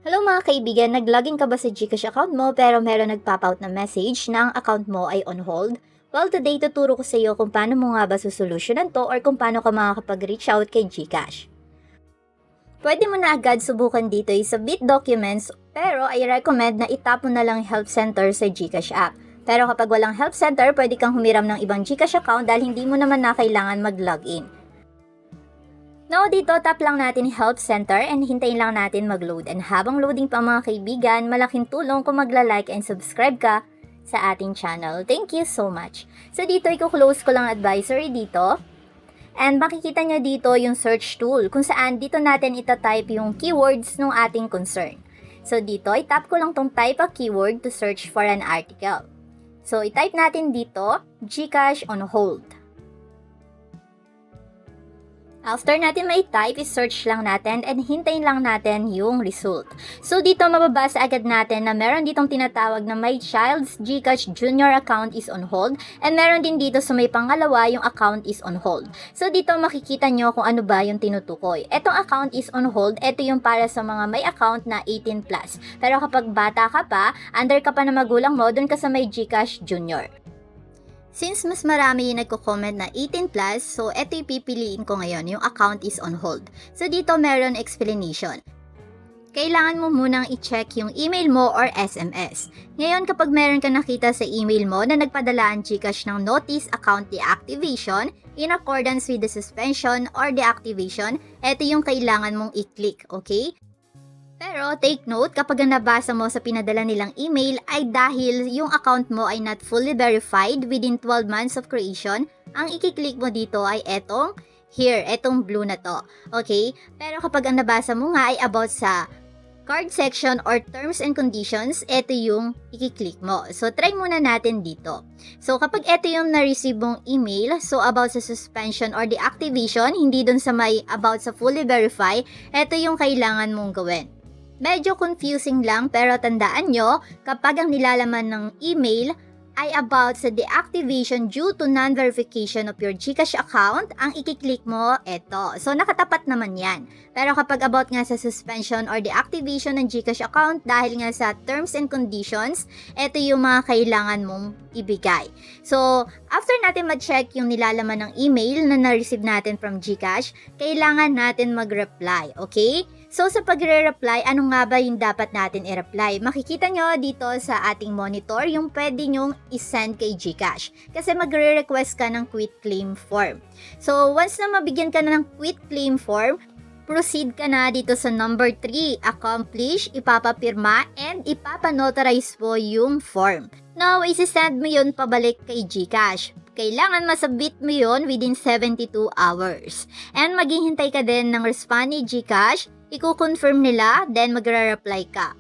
Hello mga kaibigan, nag-login ka ba sa GCash account mo pero meron nagpop-out na message na ang account mo ay on hold? Well, today tuturo ko sa iyo kung paano mo nga ba susolusyonan to or kung paano ka makakapag-reach out kay GCash. Pwede mo na agad subukan dito ay submit documents pero I recommend na itap mo na lang help center sa GCash app. Pero kapag walang help center, pwede kang humiram ng ibang GCash account dahil hindi mo naman na kailangan mag-login. Now, dito tap lang natin Help Center and hintayin lang natin mag-load. And habang loading pa mga kaibigan, malaking tulong kung magla-like and subscribe ka sa ating channel. Thank you so much. So dito, i-close ko lang advisory dito. And makikita nyo dito yung search tool kung saan dito natin itatype yung keywords ng ating concern. So dito, i-tap ko lang tong type a keyword to search for an article. So i-type natin dito, GCash on hold. After natin ma-type, i-search lang natin and hintayin lang natin yung result. So dito mababasa agad natin na meron ditong tinatawag na my child's GCash junior account is on hold and meron din dito sa may pangalawa yung account is on hold. So dito makikita nyo kung ano ba yung tinutukoy. Etong account is on hold, ito yung para sa mga may account na 18+. Pero kapag bata ka pa, under ka pa na magulang mo, dun ka sa may GCash junior. Since mas marami yung nagko-comment na 18+, so eto yung pipiliin ko ngayon, yung account is on hold. So dito meron explanation. Kailangan mo munang i-check yung email mo or SMS. Ngayon kapag meron ka nakita sa email mo na nagpadala ang GCash ng notice account deactivation in accordance with the suspension or deactivation, eto yung kailangan mong i-click, okay? Pero take note, kapag nabasa mo sa pinadala nilang email ay dahil yung account mo ay not fully verified within 12 months of creation, ang i-click mo dito ay etong blue na to. Okay? Pero kapag ang nabasa mo nga ay about sa card section or terms and conditions, ito yung i-click mo. So try muna natin dito. So kapag ito yung na-receive mong email, so about sa suspension or deactivation, hindi dun sa may about sa fully verify, ito yung kailangan mong gawin. Medyo confusing lang pero tandaan nyo, kapag ang nilalaman ng email ay about sa deactivation due to non-verification of your GCash account, ang i-click mo, eto. So, nakatapat naman yan. Pero kapag about nga sa suspension or deactivation ng GCash account dahil nga sa terms and conditions, eto yung mga kailangan mong ibigay. So, after natin ma-check yung nilalaman ng email na na-receive natin from GCash, kailangan natin mag-reply, okay? So, sa pagre-reply, ano nga ba yung dapat natin i-reply? Makikita nyo dito sa ating monitor yung pwede nyong i-send kay GCash. Kasi magre-request ka ng quit claim form. So, once na mabigyan ka na ng quit claim form, proceed ka na dito sa number 3, accomplish, ipapapirma, and ipapanotarize po yung form. Now, isi-send mo yun pabalik kay GCash. Kailangan masubmit mo yun within 72 hours. And maghihintay ka din ng response ni GCash, i-confirm nila, then magre-reply ka.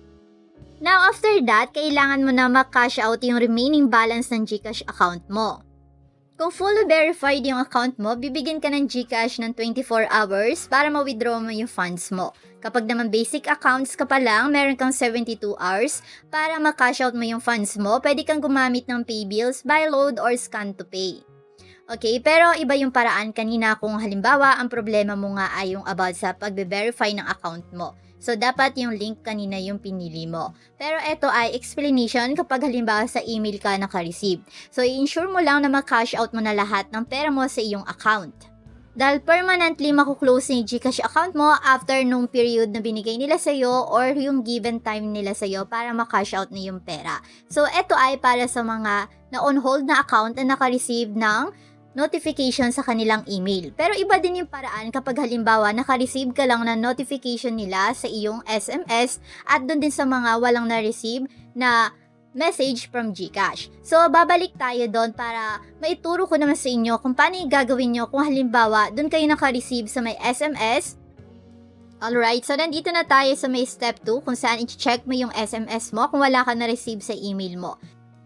Now, after that, kailangan mo na ma-cash out yung remaining balance ng GCash account mo. Kung fully verified yung account mo, bibigyan ka ng GCash ng 24 hours para ma-withdraw mo yung funds mo. Kapag naman basic accounts ka pa lang, meron kang 72 hours para ma-cash out mo yung funds mo. Pwede kang gumamit ng pay bills, buy load, or scan to pay. Okay, pero iba yung paraan kanina kung halimbawa ang problema mo nga ay yung about sa pagbe-verify ng account mo. So, dapat yung link kanina yung pinili mo. Pero ito ay explanation kapag halimbawa sa email ka naka-receive. So, i-ensure mo lang na ma-cash out mo na lahat ng pera mo sa iyong account. Dahil permanently makuklose yung GCash account mo after nung period na binigay nila sa'yo or yung given time nila sa'yo para ma-cash out na yung pera. So, ito ay para sa mga na-on hold na account na naka-receive ng notification sa kanilang email. Pero iba din yung paraan kapag halimbawa naka-receive ka lang ng notification nila sa iyong SMS at doon din sa mga walang na-receive na message from GCash. So, babalik tayo doon para maituro ko naman sa inyo kung paano yung gagawin nyo kung halimbawa doon kayo naka-receive sa may SMS. Alright, so nandito na tayo sa may step 2 kung saan i-check mo yung SMS mo kung wala ka na-receive sa email mo.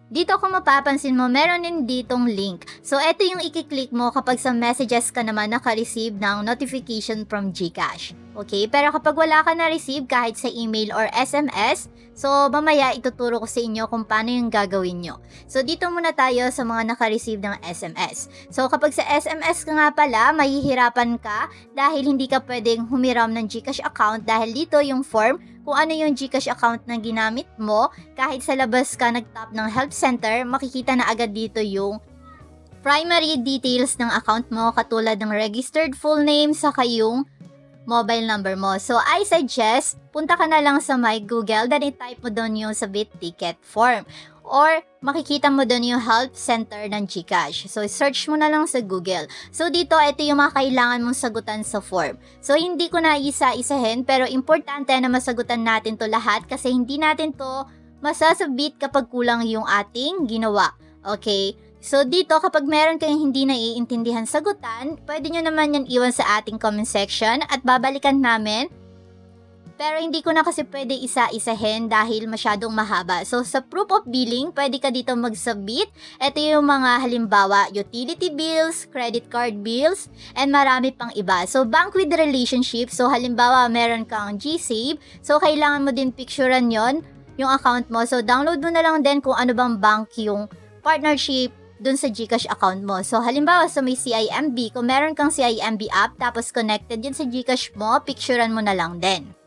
Dito kung mapapansin mo, meron din ditong link. So, ito yung i-click mo kapag sa messages ka naman naka-receive ng notification from GCash. Okay? Pero kapag wala ka na-receive kahit sa email or SMS, so mamaya ituturo ko sa inyo kung paano yung gagawin nyo. So, dito muna tayo sa mga naka-receive ng SMS. So, kapag sa SMS ka nga pala, mahihirapan ka dahil hindi ka pwedeng humiram ng GCash account dahil dito yung form kung ano yung GCash account na ginamit mo. Kahit sa labas ka nag-tap ng help center, makikita na agad dito yung primary details ng account mo, katulad ng registered full name saka yung mobile number mo. So, I suggest, punta ka na lang sa My Google, then i-type mo doon yung submit ticket form. Or, makikita mo doon yung help center ng GCash. So, search mo na lang sa Google. So, dito, ito yung mga kailangan mong sagutan sa form. So, hindi ko na isa-isahin, pero importante na masagutan natin to lahat kasi hindi natin to masasabit kapag kulang yung ating ginawa. Okay? So, dito, kapag meron kayong hindi naiintindihan sagutan, pwede nyo naman yan iwan sa ating comment section at babalikan namin. Pero hindi ko na kasi pwede isa-isahin dahil masyadong mahaba. So, sa proof of billing, pwede ka dito mag-submit. Ito yung mga halimbawa, utility bills, credit card bills, and marami pang iba. So, bank with relationship. So, halimbawa, meron kang GSave. So, kailangan mo din picturean yon yung account mo. So, download mo na lang din kung ano bang bank yung partnership dun sa GCash account mo. So, halimbawa, sa may CIMB, kung meron kang CIMB app, tapos connected yun sa GCash mo, picturean mo na lang din.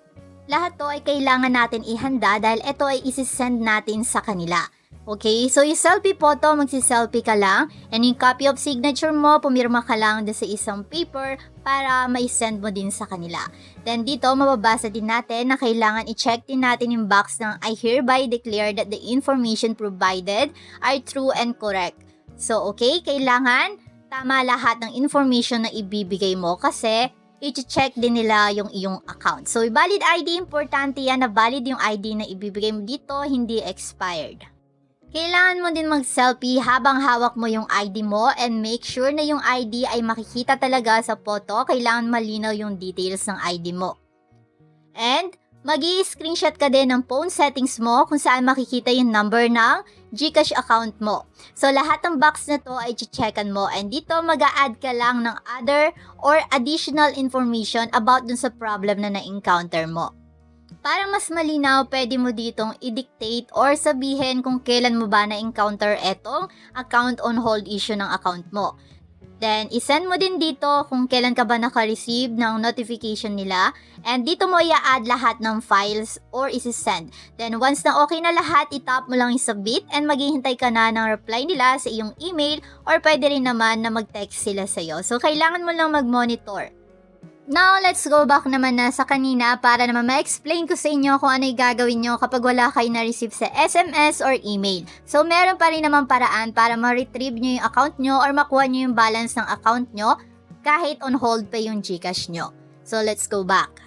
Lahat to ay kailangan natin ihanda dahil ito ay isi-send natin sa kanila. Okay? So, yung selfie photo, magsi-selfie ka lang. And yung copy of signature mo, pumirma ka lang sa isang paper para mai-send mo din sa kanila. Then, dito, mababasa din natin na kailangan i-check din natin yung box ng I hereby declare that the information provided are true and correct. So, okay? Kailangan tama lahat ng information na ibibigay mo kasi i-check din nila yung iyong account. So, valid ID, importante yan na valid yung ID na ibibigay mo dito, hindi expired. Kailangan mo din mag-selfie habang hawak mo yung ID mo and make sure na yung ID ay makikita talaga sa photo. Kailangan malinaw yung details ng ID mo. And, mag-i-screenshot ka din ng phone settings mo kung saan makikita yung number ng GCash account mo. So, lahat ng box na to ay checkan mo and dito mag-a-add ka lang ng other or additional information about dun sa problem na na-encounter mo. Para mas malinaw, pwede mo ditong i-dictate or sabihin kung kailan mo ba na-encounter etong account on hold issue ng account mo. Then, isend mo din dito kung kailan ka ba naka-receive ng notification nila. And dito mo i-add lahat ng files or isi-send. Then, once na okay na lahat, itap mo lang yung submit and maghihintay ka na ng reply nila sa iyong email or pwede rin naman na mag-text sila sa'yo. So, kailangan mo lang mag-monitor. Now, let's go back naman na sa kanina para naman ma-explain ko sa inyo kung ano yung gagawin nyo kapag wala kayo na-receive sa SMS or email. So, meron pa rin naman paraan para ma-retrieve nyo yung account nyo or makuha nyo yung balance ng account nyo kahit on hold pa yung GCash nyo. So, let's go back.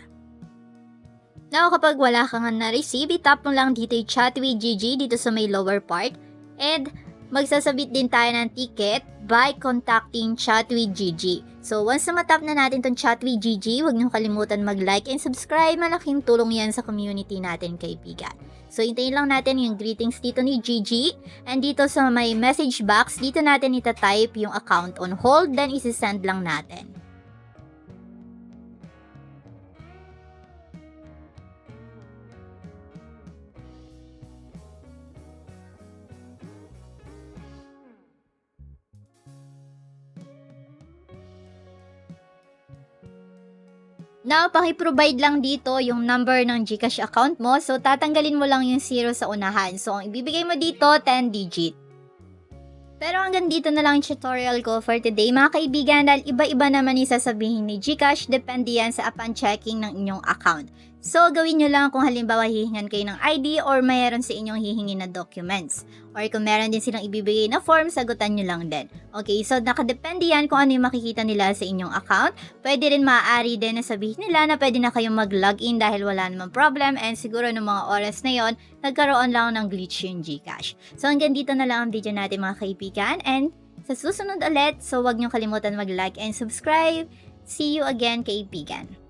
Now, kapag wala ka nga na-receive, itap mo lang dito yung chat with GG dito sa may lower part. And, magsasabit din tayo ng ticket by contacting chat with GG. So, once na matap na natin tong chat with GG, huwag niyo kalimutan mag-like and subscribe. Malaking tulong yan sa community natin, kaibigan. So, hintayin lang natin yung greetings dito ni GG. And dito sa may message box, dito natin itatype yung account on hold, then isi-send lang natin. Now, paki-provide lang dito yung number ng GCash account mo. So, tatanggalin mo lang yung 0 sa unahan. So, ang ibibigay mo dito, 10 digit. Pero hanggang dito na lang yung tutorial ko for today, mga kaibigan, dahil iba-iba naman yung sasabihin ni GCash, depende yan sa upon checking ng inyong account. So, gawin nyo lang kung halimbawa hihingan kayo ng ID or mayroon sa inyong hihingin na documents. Or kung meron din silang ibibigay na form, sagutan nyo lang din. Okay, so nakadepende yan kung ano yung makikita nila sa inyong account. Pwede rin maaari din na sabihin nila na pwede na kayong mag-login dahil wala namang problem and siguro ng mga oras na yon nagkaroon lang ng glitch yung GCash. So, hanggang dito na lang ang video natin mga kaibigan and sa susunod ulit, so huwag nyo kalimutan mag-like and subscribe. See you again, kaibigan.